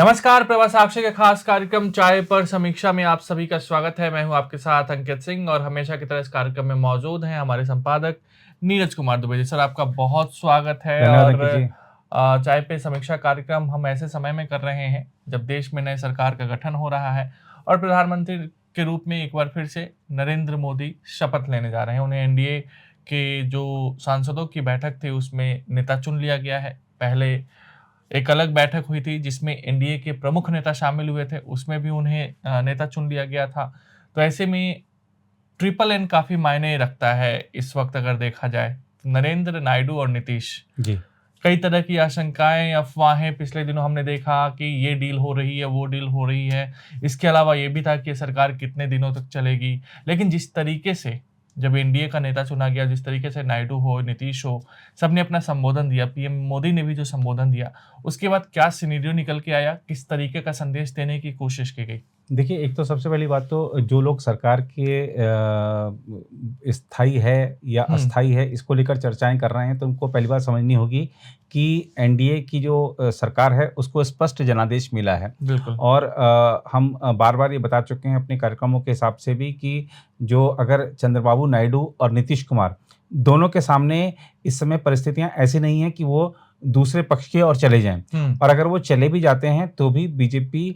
नमस्कार, प्रवास साक्षी के खास कार्यक्रम चाय पर समीक्षा में आप सभी का स्वागत है। मैं हूं आपके साथ अंकित सिंह और हमेशा की तरह इस कार्यक्रम में मौजूद हैं हमारे संपादक नीरज कुमार दुबे जी। सर, आपका बहुत स्वागत है। धन्यवाद और अंकित जी। चाय पे समीक्षा कार्यक्रम हम ऐसे समय में कर रहे हैं जब देश में नए सरकार का गठन हो रहा है और प्रधानमंत्री के रूप में एक बार फिर से नरेंद्र मोदी शपथ लेने जा रहे हैं। उन्हें एनडीए के जो सांसदों की बैठक थी उसमें नेता चुन लिया गया है। पहले एक अलग बैठक हुई थी जिसमें एनडीए के प्रमुख नेता शामिल हुए थे, उसमें भी उन्हें नेता चुन लिया गया था। तो ऐसे में ट्रिपल एन काफी मायने रखता है इस वक्त अगर देखा जाए। नरेंद्र, नायडू और नीतीश, जी कई तरह की आशंकाएं, अफवाहें पिछले दिनों हमने देखा कि ये डील हो रही है, वो डील हो रही है। इसके अलावा ये भी था कि ये सरकार कितने दिनों तक चलेगी। लेकिन जिस तरीके से जब एनडीए का नेता चुना गया, जिस तरीके से नायडू हो, नीतीश हो, सबने अपना संबोधन दिया, पीएम मोदी ने भी जो संबोधन दिया, उसके बाद क्या सिनेरियो निकल के आया, किस तरीके का संदेश देने की कोशिश की गई? देखिए, एक तो सबसे पहली बात तो जो लोग सरकार के स्थायी है या हम्म। अस्थायी है इसको लेकर चर्चाएं कर रहे हैं, तो उनको पहली बात समझनी होगी कि एनडीए की जो सरकार है उसको स्पष्ट जनादेश मिला है। बिल्कुल। और हम बार बार ये बता चुके हैं अपने कार्यक्रमों के हिसाब से भी कि जो अगर चंद्रबाबू नायडू और नीतीश कुमार दोनों के सामने इस समय परिस्थितियां ऐसी नहीं है कि वो दूसरे पक्ष की ओर चले जाएं, और अगर वो चले भी जाते हैं तो भी बीजेपी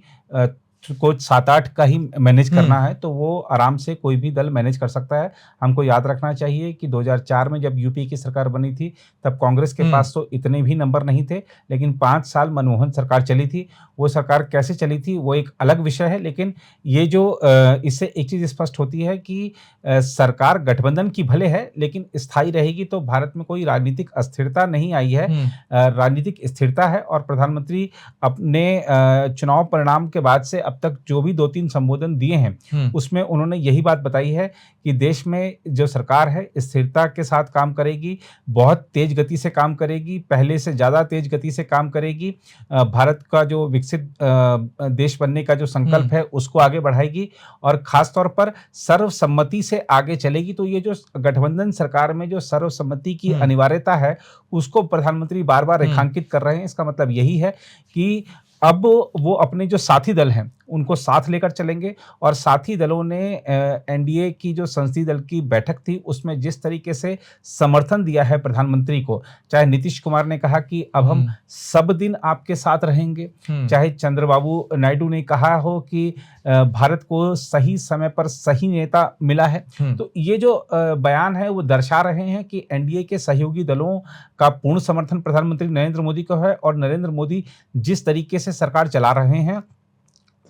को 7-8 का ही मैनेज करना है, तो वो आराम से कोई भी दल मैनेज कर सकता है। हमको याद रखना चाहिए कि 2004 में जब यूपी की सरकार बनी थी, तब कांग्रेस के पास तो इतने भी नंबर नहीं थे, लेकिन 5 साल मनमोहन सरकार चली थी। वो सरकार कैसे चली थी वो एक अलग विषय है, लेकिन ये जो इससे एक चीज़ स्पष्ट होती है कि सरकार गठबंधन की भले है, लेकिन स्थायी रहेगी, तो भारत में कोई राजनीतिक अस्थिरता नहीं आई है। राजनीतिक स्थिरता है, और प्रधानमंत्री अपने चुनाव परिणाम के बाद से अब तक जो भी 2-3 संबोधन दिए हैं, उसमें उन्होंने यही बात बताई है कि देश में जो सरकार है स्थिरता के साथ काम करेगी, बहुत तेज गति से काम करेगी, पहले से ज़्यादा तेज गति से काम करेगी। भारत का जो विकसित देश बनने का जो संकल्प है उसको आगे बढ़ाएगी, और खास तौर पर सर्वसम्मति से आगे चलेगी। तो ये जो गठबंधन सरकार में जो सर्वसम्मति की अनिवार्यता है उसको प्रधानमंत्री बार बार रेखांकित कर रहे हैं। इसका मतलब यही है कि अब वो अपने जो साथी दल हैं उनको साथ लेकर चलेंगे, और साथी दलों ने एनडीए की जो संसदीय दल की बैठक थी उसमें जिस तरीके से समर्थन दिया है प्रधानमंत्री को, चाहे नीतीश कुमार ने कहा कि अब हम सब दिन आपके साथ रहेंगे, चाहे चंद्रबाबू नायडू ने कहा हो कि भारत को सही समय पर सही नेता मिला है, तो ये जो बयान है वो दर्शा रहे हैं कि एनडीए के सहयोगी दलों का पूर्ण समर्थन प्रधानमंत्री नरेंद्र मोदी को है, और नरेंद्र मोदी जिस तरीके से सरकार चला रहे हैं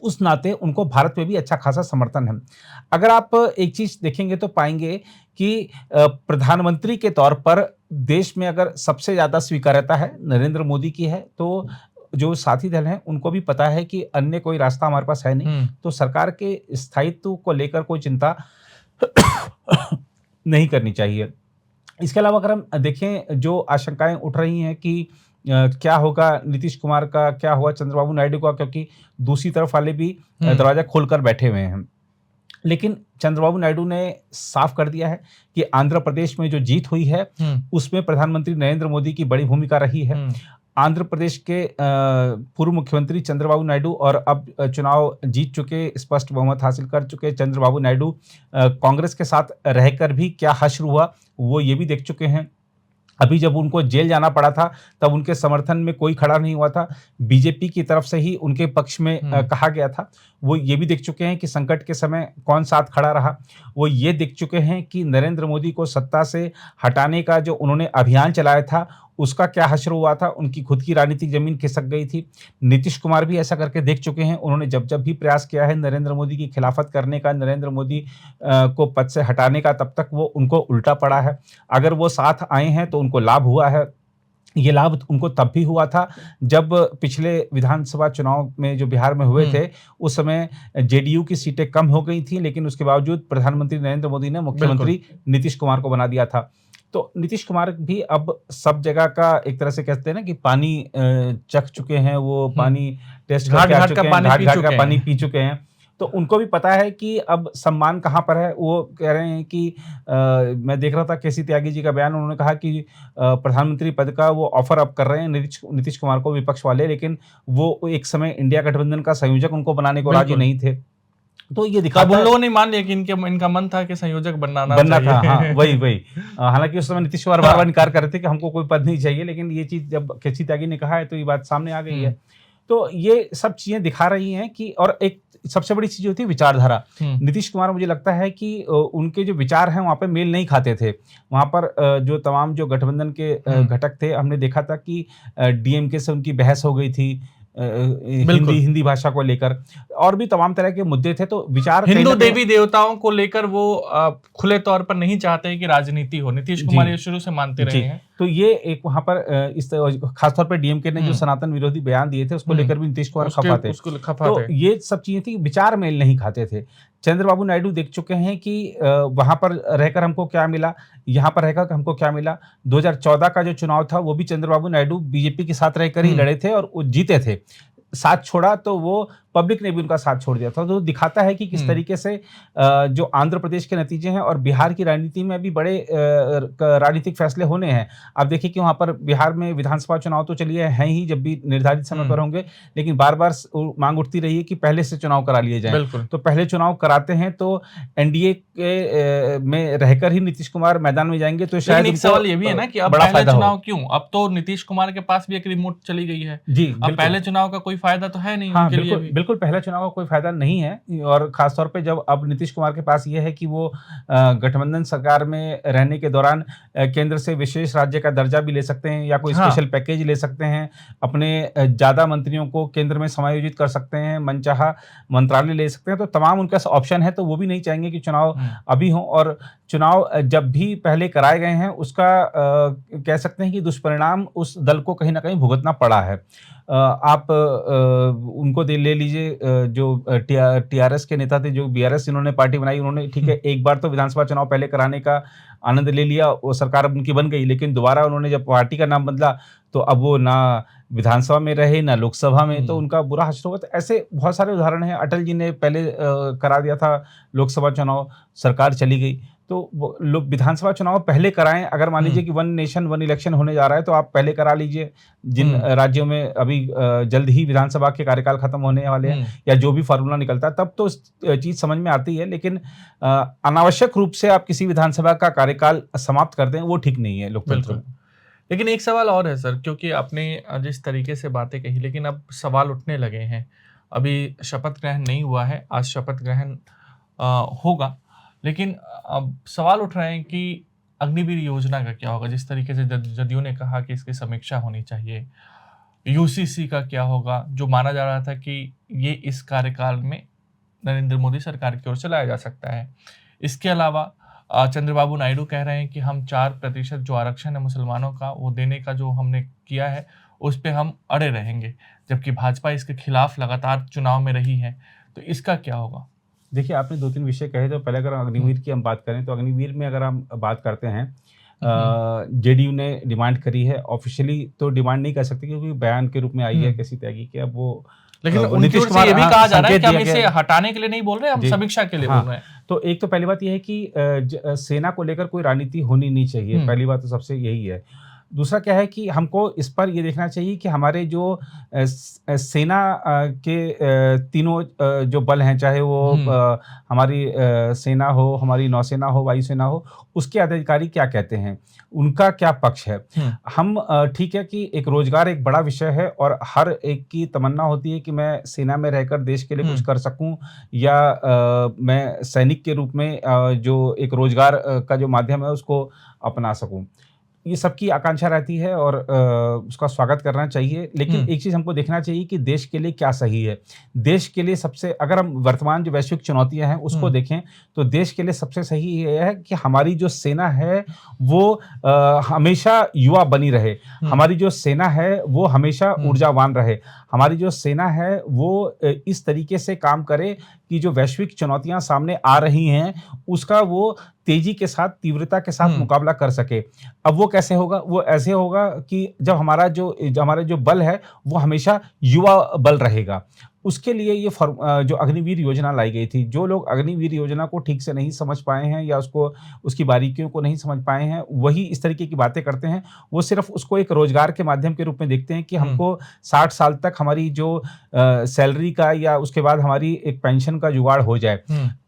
उस नाते उनको भारत में भी अच्छा खासा समर्थन है। अगर आप एक चीज देखेंगे तो पाएंगे कि प्रधानमंत्री के तौर पर देश में अगर सबसे ज्यादा स्वीकार्यता है नरेंद्र मोदी की है, तो जो साथी दल हैं उनको भी पता है कि अन्य कोई रास्ता हमारे पास है नहीं, तो सरकार के स्थायित्व को लेकर कोई चिंता नहीं करनी चाहिए। इसके अलावा अगर हम देखें जो आशंकाएं उठ रही हैं कि क्या होगा नीतीश कुमार का, क्या हुआ चंद्रबाबू नायडू का, क्योंकि दूसरी तरफ वाले भी दरवाजा खोलकर बैठे हुए हैं। लेकिन चंद्रबाबू नायडू ने साफ कर दिया है कि आंध्र प्रदेश में जो जीत हुई है उसमें प्रधानमंत्री नरेंद्र मोदी की बड़ी भूमिका रही है। आंध्र प्रदेश के पूर्व मुख्यमंत्री चंद्रबाबू नायडू और अब चुनाव जीत चुके, स्पष्ट बहुमत हासिल कर चुके चंद्रबाबू नायडू कांग्रेस के साथ रहकर भी क्या हश्र हुआ वो ये भी देख चुके हैं। अभी जब उनको जेल जाना पड़ा था तब उनके समर्थन में कोई खड़ा नहीं हुआ था, बीजेपी की तरफ से ही उनके पक्ष में कहा गया था। वो ये भी देख चुके हैं कि संकट के समय कौन साथ खड़ा रहा। वो ये देख चुके हैं कि नरेंद्र मोदी को सत्ता से हटाने का जो उन्होंने अभियान चलाया था उसका क्या हश्र हुआ था, उनकी खुद की राजनीतिक जमीन खिसक गई थी। नीतीश कुमार भी ऐसा करके देख चुके हैं, उन्होंने जब जब भी प्रयास किया है नरेंद्र मोदी की खिलाफत करने का, नरेंद्र मोदी को पद से हटाने का, तब तक वो उनको उल्टा पड़ा है। अगर वो साथ आए हैं तो उनको लाभ हुआ है। ये लाभ उनको तब भी हुआ था जब पिछले विधानसभा चुनाव में जो बिहार में हुए थे उस समय जेडीयू की सीटें कम हो गई थी, लेकिन उसके बावजूद प्रधानमंत्री नरेंद्र मोदी ने मुख्यमंत्री नीतीश कुमार को बना दिया था। तो नीतीश कुमार भी अब सब जगह का एक तरह से कहते हैं ना कि पानी चख चुके हैं, वो पानी टेस्ट करके आ चुके हैं, घाट घाट का पानी पी चुके हैं। तो उनको भी पता है कि अब सम्मान कहाँ पर है। वो कह रहे हैं कि मैं देख रहा था केसी त्यागी जी का बयान, उन्होंने कहा कि प्रधानमंत्री पद का वो ऑफ़र अब कर रहे हैं नीतीश कुमार को, विपक्ष वाले, लेकिन वो एक समय इंडिया गठबंधन का संयोजक उनको बनाने को राज़ी बिल्कुल। नहीं थे। तो ये तब दिखाता उन है लोगों ने मान लिया कि इनका मन था कि संयोजक बनना बनना चाहिए। था, हाँ, वही। हालाँकि उस समय नीतीश कुमार बार-बार इनकार कर रहे थे कि हमको कोई पद नहीं चाहिए, लेकिन ये चीज़ जब केसी त्यागी ने कहा है तो ये बात सामने आ गई है। हुँ, तो ये सब चीज़ें दिखा रही हैं कि, और एक सबसे बड़ी चीज़ होती है विचारधारा। हुँ, नीतीश कुमार, मुझे लगता है कि उनके जो विचार हैं वहाँ पे मेल नहीं खाते थे। वहाँ पर जो तमाम जो गठबंधन के हुँ, घटक थे, हमने देखा था कि डीएमके से उनकी बहस हो गई थी हिंदी बिल्कुल। हिंदी भाषा को लेकर, और भी तमाम तरह के मुद्दे थे, तो विचार कहीं हिंदू न कहीं देवी-देवताओं को लेकर वो खुले तौर पर नहीं चाहते हैं कि राजनीति हो। नीतीश जी। कुमार ये शुरू से मानते रहे जी, हैं। तो ये एक वहाँ पर इस खासतौर पे डीएमके ने जो हुँ, सनातन विरोधी बयान दिए थे, उसको हुँ, लेकर भी नीतीश कुमार उसके खफ़ा थे। उसको खफ़ा तो थे। ये सब चीज़ें थी, विचार मेल नहीं खाते थे। चंद्रबाबू नायडू देख चुके हैं कि वहाँ पर रहकर हमको क्या मिला, यहाँ पर रहकर हमको क्या मिला। 2014 का जो चुनाव था, वो भी चंद्रबाबू नायडू बीजेपी के साथ रहकर ही हुँ, लड़े थे और वो जीते थे। साथ छोड़ा तो वो पब्लिक ने भी उनका साथ छोड़ दिया था। तो दिखाता है कि किस हुँ, तरीके से जो आंध्र प्रदेश के नतीजे हैं और बिहार की राजनीति में भी बड़े राजनीतिक फैसले होने हैं। आप देखिए कि वहाँ पर बिहार में विधानसभा चुनाव तो चलिए हैं ही, जब भी निर्धारित समय हुँ, पर होंगे, लेकिन बार-बार मांग उठती रही है कि पहले से चुनाव करा लिए जाएँ। बिल्कुल। तो पहले चुनाव कराते हैं तो एनडीए के में रहकर ही नीतीश कुमार मैदान में जाएँगे तो लेकिन शायद एक उनको सवाल ये भी है ना कि अब बड़ा पहले फ़ायदा हो। चुनाव क्यों? अब तो नीतीश कुमार के पास भी एक रिमोट चली गई है। जी, अब बिल्कुल। पहले चुनाव का कोई फ़ायदा तो है नहीं हाँ, उनके लिए बिल्कुल, भी। बिल्कुल पहला चुनाव का कोई फ़ायदा नहीं है, और ख़ास तौर पे जब अब नीतीश कुमार के पास ये है कि वो गठबंधन सरकार में रहने के दौरान केंद्र से विशेष राज्य का दर्जा भी ले सकते हैं या कोई हाँ, स्पेशल पैकेज ले सकते हैं। अपने ज़्यादा मंत्रियों को केंद्र में समायोजित कर सकते हैं, मनचाहा मंत्रालय ले सकते हैं, तो तमाम उनके पास ऑप्शन है, तो वो भी नहीं चाहेंगे कि चुनाव हुँ, अभी हो। और चुनाव जब भी पहले कराए गए हैं, उसका कह सकते हैं कि दुष्परिणाम उस दल को कहीं न कहीं भुगतना पड़ा है। आप उनको ले लीजिए, जो टीआरएस के नेता थे, जो बीआरएस इन्होंने पार्टी बनाई, उन्होंने ठीक हुँ, है, एक बार तो विधानसभा चुनाव पहले कराने का आनंद ले लिया, वो सरकार अब उनकी बन गई, लेकिन दोबारा उन्होंने जब पार्टी का नाम बदला, तो अब वो ना विधानसभा में रहे, ना लोकसभा में, तो हुँ, उनका बुरा हश्र हुआ। तो ऐसे बहुत सारे उदाहरण हैं। अटल जी ने पहले करा दिया था लोकसभा चुनाव, सरकार चली गई। तो वो लोग विधानसभा चुनाव पहले कराएँ, अगर मान लीजिए हुँ, कि वन नेशन वन इलेक्शन होने जा रहा है, तो आप पहले करा लीजिए। जिन हुँ, राज्यों में अभी जल्द ही विधानसभा के कार्यकाल खत्म होने वाले हैं, हुँ, या जो भी फ़ॉर्मूला निकलता है, तब तो चीज़ समझ में आती है, लेकिन अनावश्यक रूप से आप किसी विधानसभा का कार्यकाल समाप्त कर दें, वो ठीक नहीं है लोकतंत्र बिल्कुल। में। लेकिन एक सवाल और है सर, क्योंकि आपने जिस तरीके से बातें कही, लेकिन अब सवाल उठने लगे हैं। अभी शपथ ग्रहण नहीं हुआ है, आज शपथ ग्रहण होगा। लेकिन अब सवाल उठ रहे हैं कि अग्निवीर योजना का क्या होगा? जिस तरीके से जदयू ने कहा कि इसकी समीक्षा होनी चाहिए। यूसीसी का क्या होगा? जो माना जा रहा था कि ये इस कार्यकाल में नरेंद्र मोदी सरकार की ओर से लाया जा सकता है। इसके अलावा चंद्रबाबू नायडू कह रहे हैं कि हम 4% जो आरक्षण है मुसलमानों का, वो देने का जो हमने किया है, उस पे हम अड़े रहेंगे। जबकि भाजपा इसके खिलाफ लगातार चुनाव में रही है। तो इसका क्या होगा? देखिए, आपने 2-3 विषय कहे, तो पहले अगर हुँ, अग्निवीर की हम बात करें, तो अग्निवीर में अगर हम बात करते हैं, हुँ। जेडीयू ने डिमांड करी है। ऑफ़िशियली तो डिमांड नहीं कर सकती, क्योंकि बयान के रूप में आई है हुँ। केसी त्यागी की। अब वो लेकिन वो उनकी नीतीश ओर से कुमार, ये भी हाँ, कहा जा रहा है संकेत कि हम दिया गया इसे है। हटाने के लिए नहीं बोल रहे हैं, हम जी, समीक्षा के लिए बोल हाँ, रहे हैं। तो एक तो पहली बात ये है कि सेना को लेकर कोई राजनीति होनी नहीं चाहिए, हुँ, पहली बात तो सबसे यही है। दूसरा क्या है कि हमको इस पर ये देखना चाहिए कि हमारे जो सेना के तीनों जो बल हैं, चाहे वो हुँ, हमारी सेना हो, हमारी नौसेना हो, वायुसेना हो, उसके अधिकारी क्या कहते हैं, उनका क्या पक्ष है। हुँ, हम ठीक है कि एक रोज़गार एक बड़ा विषय है, और हर एक की तमन्ना होती है कि मैं सेना में रहकर देश के लिए कुछ हुँ, कर सकूँ, या मैं सैनिक के रूप में जो एक रोज़गार का जो माध्यम है, उसको अपना सकूँ। ये सबकी आकांक्षा रहती है, और उसका स्वागत करना चाहिए। लेकिन हुँ, एक चीज़ हमको देखना चाहिए कि देश के लिए क्या सही है। देश के लिए सबसे, अगर हम वर्तमान जो वैश्विक चुनौतियाँ हैं उसको हुँ, देखें, तो देश के लिए सबसे सही ये है कि हमारी जो सेना है वो हमेशा युवा बनी रहे। हुँ, हमारी जो सेना है वो हमेशा हुँ, ऊर्जावान रहे। हमारी जो सेना है वो इस तरीके से काम करे कि जो वैश्विक चुनौतियाँ सामने आ रही हैं, उसका वो तेज़ी के साथ, तीव्रता के साथ हुँ, मुकाबला कर सके। अब वो कैसे होगा? वो ऐसे होगा कि जब हमारा जो बल है, वो हमेशा युवा बल रहेगा। उसके लिए ये जो अग्निवीर योजना लाई गई थी, जो लोग अग्निवीर योजना को ठीक से नहीं समझ पाए हैं या उसकी बारीकियों को नहीं समझ पाए हैं, वही इस तरीके की बातें करते हैं। वो सिर्फ़ उसको एक रोज़गार के माध्यम के रूप में देखते हैं कि हमको 60 साल तक हमारी जो सैलरी का या उसके बाद हमारी एक पेंशन का जुगाड़ हो जाए।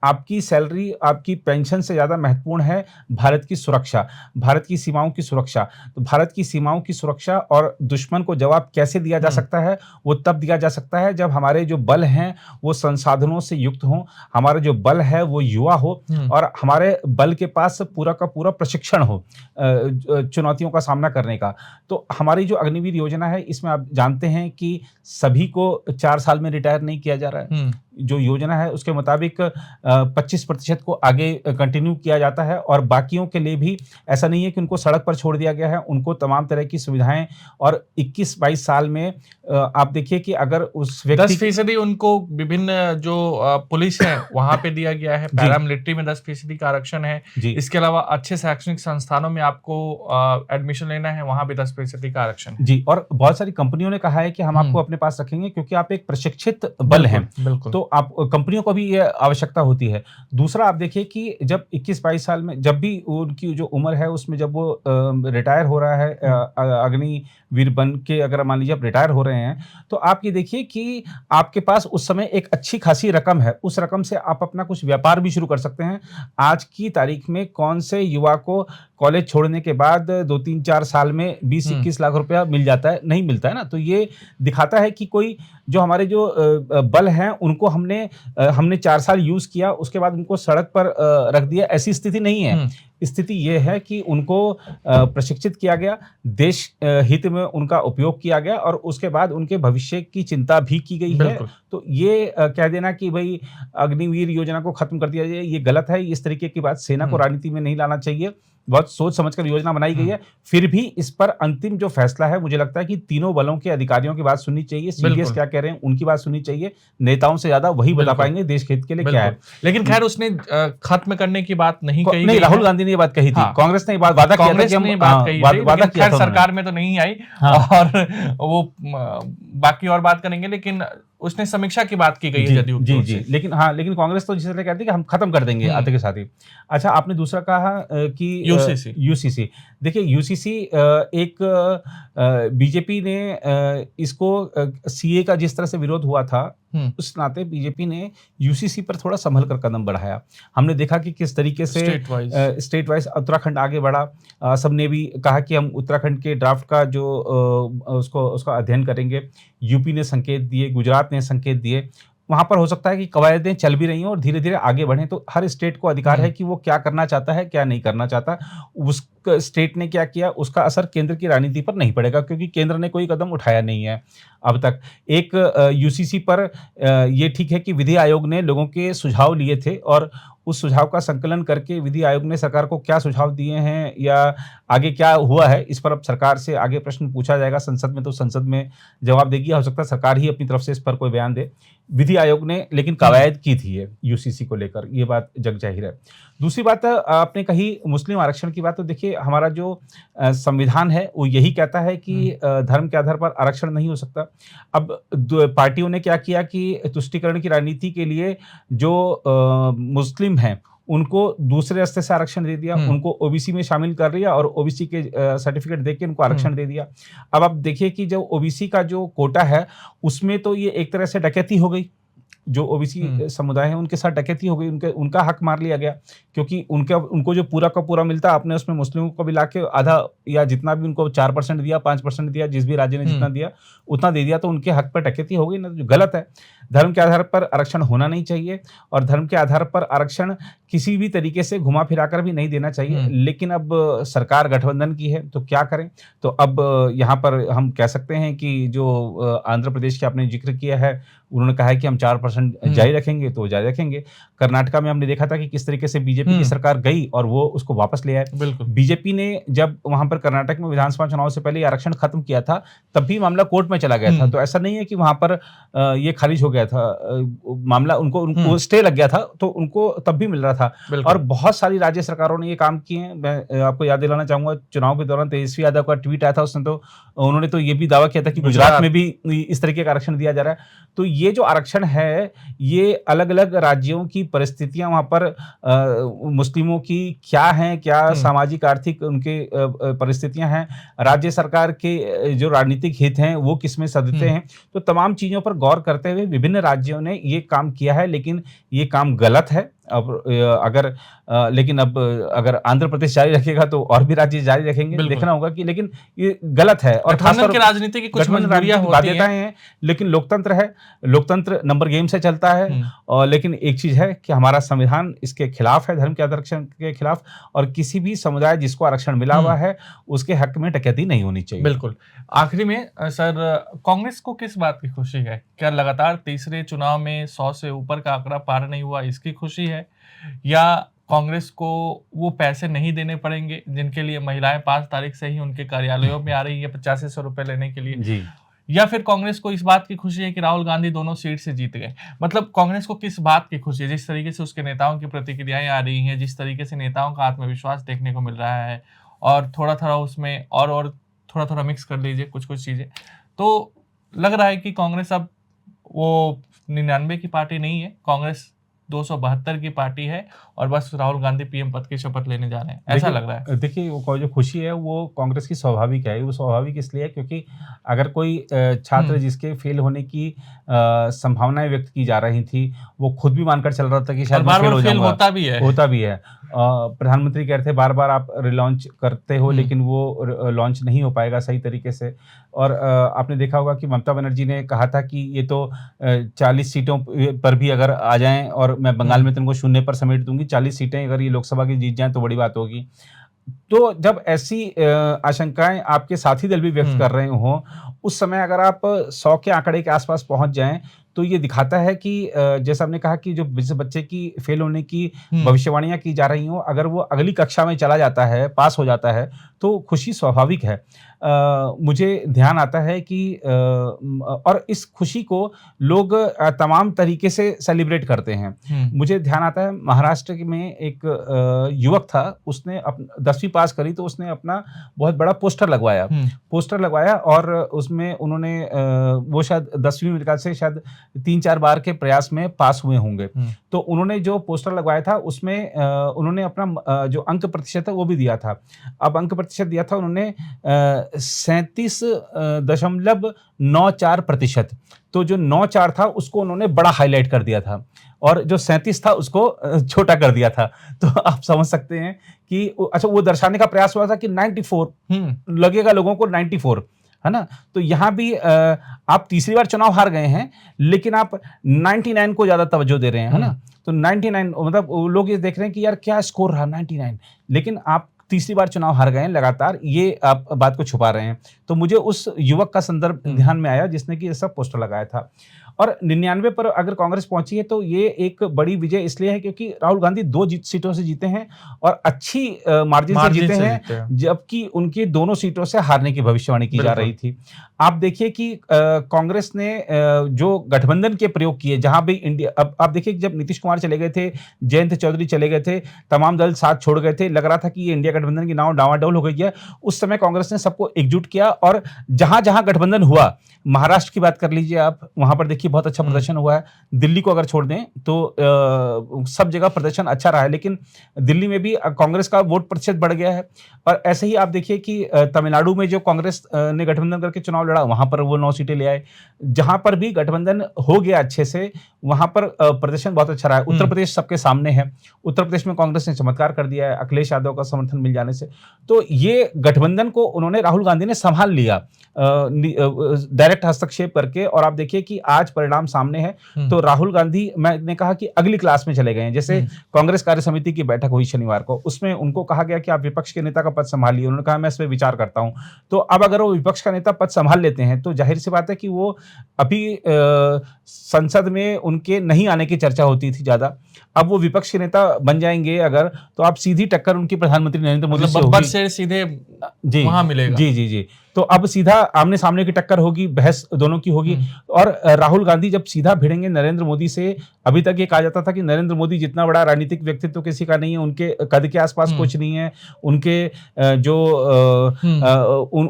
आपकी सैलरी, आपकी पेंशन से ज़्यादा महत्वपूर्ण है भारत की सुरक्षा, भारत की सीमाओं की सुरक्षा। तो भारत की सीमाओं की सुरक्षा और दुश्मन को जवाब कैसे दिया जा सकता है, वो तब दिया जा सकता है जब हमारे जो बल हैं वो संसाधनों से युक्त हों, हमारा जो बल है वो युवा हो और हमारे बल के पास पूरा का पूरा प्रशिक्षण हो चुनौतियों का सामना करने का। तो हमारी जो अग्निवीर योजना है, इसमें आप जानते हैं कि सभी को 4 साल में रिटायर नहीं किया जा रहा है। जो योजना है उसके मुताबिक 25% को आगे कंटिन्यू किया जाता है और बाकियों के लिए भी ऐसा नहीं है कि उनको सड़क पर छोड़ दिया गया है, उनको तमाम तरह की सुविधाएं और 21-22 साल में आप देखिए कि अगर उस व्यक्ति 10% उनको विभिन्न जो पुलिस है वहां पे दिया गया है, पैरामिलिट्री में 10% का आरक्षण है। इसके अलावा अच्छे शैक्षणिक संस्थानों में आपको एडमिशन लेना है, वहां भी 10% का आरक्षण जी। और बहुत सारी कंपनियों ने कहा है कि हम आपको अपने पास रखेंगे क्योंकि आप एक प्रशिक्षित बल हैं। बिल्कुल। तो आप कंपनियों को भी ये आवश्यकता होती है। दूसरा, आप देखिए कि जब 21-22 साल में जब भी उनकी जो उम्र है उसमें जब वो रिटायर हो रहा है अग्निवीर बन के, अगर मान लीजिए आप रिटायर हो रहे हैं, तो आप ये देखिए कि आपके पास उस समय एक अच्छी खासी रकम है। उस रकम से आप अपना कुछ व्यापार भी शुरू कर सकते हैं। आज की तारीख में कौन से युवा को कॉलेज छोड़ने के बाद 2-3-4 साल में 20-21 लाख रुपया मिल जाता है? नहीं मिलता है ना। तो ये दिखाता है कि कोई जो हमारे जो बल हैं उनको हमने 4 साल यूज़ किया, उसके बाद उनको सड़क पर रख दिया, ऐसी स्थिति नहीं है। स्थिति ये है कि उनको प्रशिक्षित किया गया, देश हित में उनका उपयोग किया गया और उसके बाद उनके भविष्य की चिंता भी की गई है। तो ये कह देना कि भाई अग्निवीर योजना को खत्म कर दिया जाए, ये गलत है। इस तरीके की बात सेना को राजनीति में नहीं लाना चाहिए। बहुत सोच समझकर योजना बनाई गई है। फिर भी इस पर अंतिम जो फैसला है, मुझे लगता है कि तीनों बलों के अधिकारियों की बात सुननी चाहिए। सीडीएस क्या कह रहे हैं उनकी बात सुननी चाहिए। नेताओं से ज्यादा वही बता पाएंगे देश के हित के लिए क्या है। लेकिन खैर उसने खत्म करने की बात नहीं कही। नहीं, राहुल गांधी ने ये बात कही थी। कांग्रेस ने वादा किया था कि हम वादा किया था, सरकार में तो नहीं आई और वो बाकी और बात करेंगे, लेकिन उसने समीक्षा की बात की गई है जदयू की ओर से। लेकिन कांग्रेस तो जिसने कहती है कि हम खत्म कर देंगे आते के साथ ही। अच्छा, आपने दूसरा कहा कि यूसीसी। देखिए, यूसीसी एक बीजेपी ने इसको सीए का जिस तरह से विरोध हुआ था, उस नाते बीजेपी ने यूसीसी पर थोड़ा संभल कर कदम बढ़ाया। हमने देखा कि किस तरीके से स्टेट वाइज उत्तराखंड आगे बढ़ा। सबने भी कहा कि हम उत्तराखंड के ड्राफ्ट का जो उसका अध्ययन करेंगे। यूपी ने संकेत दिए, गुजरात ने संकेत दिए। वहाँ पर हो सकता है कि कवायदें चल भी रही हैं और धीरे धीरे आगे बढ़ें। तो हर स्टेट को अधिकार है कि वो क्या करना चाहता है, क्या नहीं करना चाहता। उस स्टेट ने क्या किया, उसका असर केंद्र की राजनीति पर नहीं पड़ेगा क्योंकि केंद्र ने कोई कदम उठाया नहीं है अब तक। एक यूसीसी पर ये ठीक है कि विधि आयोग ने लोगों के सुझाव लिए थे और उस सुझाव का संकलन करके विधि आयोग ने सरकार को क्या सुझाव दिए हैं या आगे क्या हुआ है, इस पर अब सरकार से आगे प्रश्न पूछा जाएगा संसद में, तो संसद में जवाब देगी। हो सकता है सरकार ही अपनी तरफ से इस पर कोई बयान दे। विधि आयोग ने लेकिन कवायद की थी ये यूसीसी को लेकर, ये बात जग जाहिर है। दूसरी बात आपने कही मुस्लिम आरक्षण की बात, तो देखिए हमारा जो संविधान है वो यही कहता है कि धर्म के आधार पर आरक्षण नहीं हो सकता। अब पार्टियों ने क्या किया कि तुष्टीकरण की राजनीति के लिए जो मुस्लिम हैं उनको दूसरे रास्ते से आरक्षण दे दिया, उनको ओबीसी में शामिल कर लिया और ओबीसी के सर्टिफिकेट देके उनको आरक्षण दे दिया। अब आप देखिए कि जो ओबीसी का जो कोटा है उसमें तो ये एक तरह से डकैती हो गई। जो ओबीसी समुदाय है उनके साथ डकैती हो गई, उनका हक मार लिया गया क्योंकि उनको जो पूरा का पूरा मिलता, आपने उसमें मुस्लिमों को भी लाके आधा या जितना भी उनको 4% दिया, 5% दिया, जिस भी राज्य ने जितना दिया उतना दे दिया, तो उनके हक पर डकैती हो गई ना, जो गलत है। धर्म के आधार पर आरक्षण होना नहीं चाहिए और धर्म के आधार पर आरक्षण किसी भी तरीके से घुमा फिरा कर भी नहीं देना चाहिए। लेकिन अब सरकार गठबंधन की है तो क्या करें। तो अब यहाँ पर हम कह सकते हैं कि जो आंध्र प्रदेश के आपने जिक्र किया है, उन्होंने कहा है कि हम 4% प्रदर्शन जारी रखेंगे तो वो जारी रखेंगे। कर्नाटका में हमने देखा था कि किस तरीके से बीजेपी की सरकार गई और वो उसको वापस ले आए। बिल्कुल। बीजेपी ने जब वहां पर कर्नाटक में विधानसभा चुनाव से पहले आरक्षण खत्म किया था, तब भी मामला कोर्ट में चला गया था। तो ऐसा नहीं है कि वहां पर ये खारिज हो गया था मामला, उनको स्टे लग गया था, तो उनको तब भी मिल रहा था। और बहुत सारी राज्य सरकारों ने ये काम किए हैं। मैं आपको याद दिलाना चाहूंगा, चुनाव के दौरान तेजस्वी यादव का ट्वीट आया था, उन्होंने तो ये भी दावा किया था कि गुजरात में भी इस तरीके का आरक्षण दिया जा रहा है। तो ये जो आरक्षण है, ये अलग अलग राज्यों की परिस्थितियां, वहां पर मुस्लिमों की क्या हैं, क्या सामाजिक आर्थिक उनके परिस्थितियां हैं, राज्य सरकार के जो राजनीतिक हित हैं वो किसमें सदते हैं, तो तमाम चीजों पर गौर करते हुए विभिन्न राज्यों ने ये काम किया है। लेकिन ये काम गलत है। अब अगर आंध्र प्रदेश जारी रखेगा तो और भी राज्य जारी रखेंगे, देखना होगा कि, लेकिन ये गलत है। और गठबंधन की राजनीति की कुछ बाध्यताएं हैं, लेकिन लोकतंत्र है, लोकतंत्र नंबर गेम से चलता है। और लेकिन एक चीज है कि हमारा संविधान इसके खिलाफ है, धर्म के आरक्षण के खिलाफ, और किसी भी समुदाय जिसको आरक्षण मिला हुआ है उसके हक में डकैती नहीं होनी चाहिए। बिल्कुल। आखिरी में सर, कांग्रेस को किस बात की खुशी है? क्या लगातार तीसरे चुनाव में 100 से ऊपर का आंकड़ा पार नहीं हुआ, इसकी खुशी है, या कांग्रेस को वो पैसे नहीं देने पड़ेंगे जिनके लिए महिलाएं 5 तारीख से ही उनके कार्यालयों में आ रही है 8500 रुपए लेने के लिए जी, या फिर कांग्रेस को इस बात की खुशी है कि राहुल गांधी दोनों सीट से जीत गए? मतलब कांग्रेस को किस बात की खुशी है? जिस तरीके से उसके नेताओं की प्रतिक्रियाएं आ रही हैं, जिस तरीके से नेताओं का आत्मविश्वास देखने को मिल रहा है, और थोड़ा उसमें और थोड़ा मिक्स कर लीजिए कुछ चीजें, तो लग रहा है कि कांग्रेस अब वो 99 की पार्टी नहीं है, कांग्रेस 272 की पार्टी है, और बस राहुल गांधी पीएम पद की शपथ लेने जा रहे हैं, ऐसा लग रहा है। देखिए, वो जो खुशी है वो कांग्रेस की स्वाभाविक है। वो स्वाभाविक इसलिए है क्योंकि अगर कोई छात्र जिसके फेल होने की संभावनाएं व्यक्त की जा रही थी, वो खुद भी मानकर चल रहा था कि शायद बार-बार फेल हो जाऊंगा, होता भी है। प्रधानमंत्री कह रहे थे बार बार आप रिलॉन्च करते हो, लेकिन वो लॉन्च नहीं हो पाएगा सही तरीके से। और आपने देखा होगा कि ममता बनर्जी ने कहा था कि ये तो 40 सीटों पर भी अगर आ जाएं और मैं बंगाल में तुमको 0 पर समेट दूंगी, 40 सीटें अगर ये लोकसभा की जीत जाएं तो बड़ी बात होगी। तो जब ऐसी आशंकाएं आपके साथी दल भी व्यक्त कर रहे हों, उस समय अगर आप 100 के आंकड़े के आसपास पहुंच जाएं, तो ये दिखाता है कि जैसा हमने कहा कि जो जिस बच्चे की फेल होने की भविष्यवाणियां की जा रही हों, अगर वो अगली कक्षा में चला जाता है, पास हो जाता है, तो खुशी स्वाभाविक है। मुझे ध्यान आता है कि और इस खुशी को लोग तमाम तरीके से सेलिब्रेट करते हैं। मुझे ध्यान आता है महाराष्ट्र में एक युवक था, उसने 10वीं पास करी तो उसने अपना बहुत बड़ा पोस्टर लगवाया और उसमें उन्होंने वो शायद 10वीं में से शायद 3-4 बार के प्रयास में पास हुए होंगे। तो उन्होंने जो पोस्टर लगवाया था उसमें उन्होंने अपना जो अंक प्रतिशत है वो भी दिया था। अब अंक प्रतिशत दिया था उन्होंने 37.94%। तो जो 94 था उसको उन्होंने बड़ा हाईलाइट कर दिया था और जो 37 था उसको छोटा कर दिया था। तो आप समझ सकते हैं कि अच्छा, वो दर्शाने का प्रयास हुआ था कि 94 लगेगा लोगों को, 94 है ना। तो यहाँ भी आप तीसरी बार चुनाव हार गए हैं, लेकिन आप 99 को ज्यादा तवज्जो दे रहे हैं, है ना। तो 99 मतलब लोग ये देख रहे हैं कि यार क्या स्कोर रहा 99, लेकिन आप तीसरी बार चुनाव हार गए हैं लगातार, ये आप बात को छुपा रहे हैं। तो मुझे उस युवक का संदर्भ ध्यान में आया जिसने कि ये सब पोस्टर लगाया था। और 99 पर अगर कांग्रेस पहुंची है तो ये एक बड़ी विजय इसलिए है क्योंकि राहुल गांधी 2 सीटों से जीते हैं और अच्छी मार्जिन से जीते हैं, जबकि उनकी दोनों सीटों से हारने की भविष्यवाणी की जा रही थी। आप देखिए कि कांग्रेस ने जो गठबंधन के प्रयोग किए, जहां भी इंडिया, अब आप देखिए जब नीतीश कुमार चले गए थे, जयंत चौधरी चले गए थे, तमाम दल साथ छोड़ गए थे, लग रहा था कि ये इंडिया गठबंधन की नाव डावाडोल हो गई है। उस समय कांग्रेस ने सबको एकजुट किया और जहां जहां गठबंधन हुआ, महाराष्ट्र की बात कर लीजिए आप, वहां पर देखिए बहुत अच्छा प्रदर्शन हुआ है। दिल्ली को अगर छोड़ दें तो सब जगह प्रदर्शन अच्छा रहा है, लेकिन दिल्ली में भी कांग्रेस का वोट प्रतिशत बढ़ गया है। और ऐसे ही आप देखिए कि तमिलनाडु में जो कांग्रेस ने गठबंधन करके चुनाव लड़ा, वहां पर वो 9 सीटें ले आए। जहां पर भी गठबंधन हो गया अच्छे से, वहां पर प्रदर्शन बहुत अच्छा रहा है। उत्तर प्रदेश सबके सामने है, उत्तर प्रदेश में कांग्रेस ने चमत्कार कर दिया है अखिलेश यादव का समर्थन मिल जाने से। तो ये गठबंधन को उन्होंने, राहुल गांधी ने संभाल लिया डायरेक्ट हस्तक्षेप करके। और आप देखिए कि आज परिणाम सामने है तो राहुल गांधी, मैंने कहा कि अगली क्लास में चले गए हैं। जैसे कांग्रेस कार्य समिति की बैठक हुई शनिवार को, उसमें उनको कहा गया कि आप विपक्ष के नेता का पद संभालिए। उन्होंने कहा मैं इस पर विचार करता हूं। तो अब अगर वो विपक्ष का नेता पद संभाल लेते हैं तो जाहिर सी बात है कि वो अभी संसद में उनके नहीं आने की चर्चा होती थी ज्यादा, अब वो विपक्ष के नेता बन जाएंगे अगर, तो आप सीधी टक्कर उनकी प्रधानमंत्री नरेंद्र मोदी से होगी। से सीधे जी वहां मिलेगा। जी। तो अब सीधा आमने सामने की टक्कर होगी, बहस दोनों की होगी। और राहुल गांधी जब सीधा भिड़ेंगे नरेंद्र मोदी से, अभी तक ये कहा जाता था कि नरेंद्र मोदी जितना बड़ा राजनीतिक व्यक्तित्व किसी का नहीं है, उनके कद के आसपास कुछ नहीं है, उनके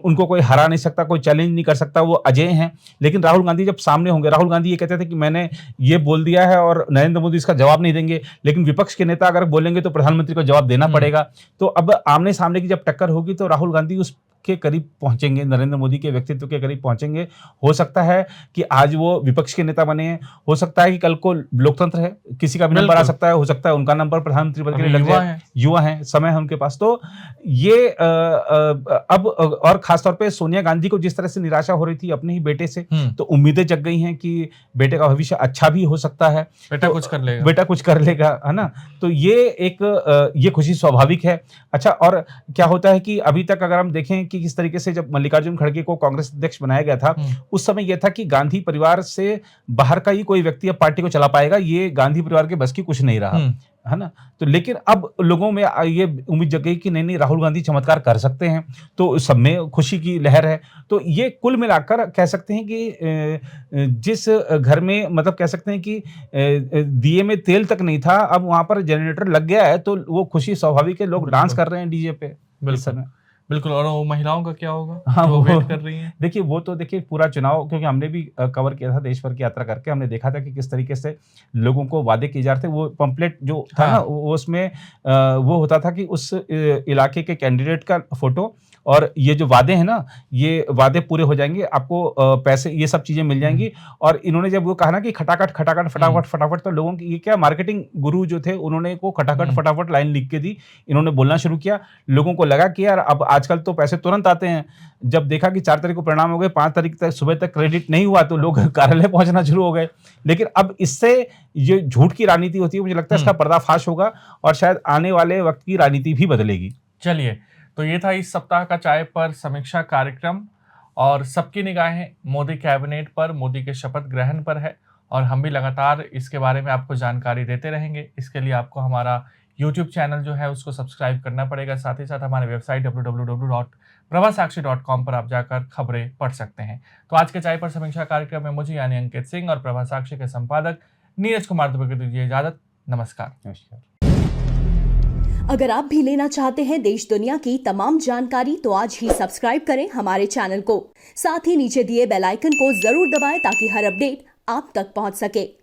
उनको कोई हरा नहीं सकता, कोई चैलेंज नहीं कर सकता, वो अजय हैं। लेकिन राहुल गांधी जब सामने होंगे, राहुल गांधी ये कहते थे कि मैंने ये बोल दिया है और नरेंद्र मोदी इसका जवाब नहीं देंगे, लेकिन विपक्ष के नेता अगर बोलेंगे तो प्रधानमंत्री को जवाब देना पड़ेगा। तो अब आमने सामने की जब टक्कर होगी तो राहुल गांधी उस के करीब पहुंचेंगे, नरेंद्र मोदी के व्यक्तित्व के करीब पहुंचेंगे। हो सकता है कि आज वो विपक्ष के नेता बने हैं, हो सकता है कि कल को लोकतंत्र है, किसी का भी नंबर आ सकता है, हो सकता है उनका नंबर प्रधानमंत्री पद के लिए लग जाए, युवा हैं, समय है उनके पास। तो ये अब और खासतौर पे सोनिया गांधी को जिस तरह से निराशा हो रही थी अपने ही बेटे से, तो उम्मीदें जग गई हैं कि बेटे का भविष्य अच्छा भी हो सकता है, बेटा कुछ कर लेगा, बेटा कुछ कर लेगा, है ना। तो ये खुशी स्वाभाविक है। अच्छा, और क्या होता है कि अभी तक अगर हम देखें कि किस तरीके से जब मल्लिकार्जुन खड़गे को कांग्रेस अध्यक्ष बनाया गया था, उस समय यह था कि गांधी परिवार से बाहर का ही कोई व्यक्ति अब पार्टी को चला पाएगा, ये गांधी परिवार के बस की कुछ नहीं रहा, है ना। तो लेकिन अब लोगों में ये उम्मीद जग गई कि नहीं राहुल गांधी चमत्कार कर सकते हैं, तो सब में खुशी की लहर है। तो ये कुल मिलाकर कह सकते हैं कि जिस घर में, मतलब कह सकते हैं कि दिए में तेल तक नहीं था, अब वहां पर जनरेटर लग गया है, तो वो खुशी स्वाभाविक है, लोग डांस कर रहे हैं डीजे पे। बिल्कुल। और वो महिलाओं का क्या होगा? हाँ, वो वेट कर रही हैं। देखिए वो तो देखिए पूरा चुनाव, क्योंकि हमने भी कवर किया था देश भर की यात्रा करके, हमने देखा था कि किस तरीके से लोगों को वादे किए जा रहे थे। वो पंपलेट जो था ना, वो उसमें वो होता था कि उस इलाके के कैंडिडेट का फोटो और ये जो वादे हैं ना, ये वादे पूरे हो जाएंगे, आपको पैसे, ये सब चीजें मिल जाएंगी। और इन्होंने जब वो कहा ना कि खटाखट खटाखट फटाफट फटाफट, तो लोगों की ये क्या मार्केटिंग गुरु जो थे उन्होंने को खटाखट फटाफट लाइन लिख के दी, इन्होंने बोलना शुरू किया। लोगों को लगा कि यार अब आजकल तो पैसे तुरंत आते हैं। जब देखा कि 4 तारीख को परिणाम हो गए, 5 तारीख तक सुबह तक क्रेडिट नहीं हुआ, तो लोग कार्यालय पहुंचना शुरू हो गए। लेकिन अब इससे ये झूठ की राजनीति होती है, मुझे लगता है इसका पर्दाफाश होगा और शायद आने वाले वक्त की राजनीति भी बदलेगी। चलिए, तो ये था इस सप्ताह का चाय पर समीक्षा कार्यक्रम, और सबकी निगाहें मोदी कैबिनेट पर, मोदी के शपथ ग्रहण पर है, और हम भी लगातार इसके बारे में आपको जानकारी देते रहेंगे। इसके लिए आपको हमारा YouTube चैनल जो है उसको सब्सक्राइब करना पड़ेगा। साथ ही साथ हमारे वेबसाइट www.prabhasaakshi.com पर आप जाकर खबरें पढ़ सकते हैं। तो आज के चाय पर समीक्षा कार्यक्रम में मुझे यानी अंकित सिंह और प्रभा साक्षी के संपादक नीरज कुमार दुबे को दीजिए इजाजत। नमस्कार। अगर आप भी लेना चाहते हैं देश दुनिया की तमाम जानकारी, तो आज ही सब्सक्राइब करें हमारे चैनल को। साथ ही नीचे दिए बेल आइकन को जरूर दबाएं ताकि हर अपडेट आप तक पहुंच सके।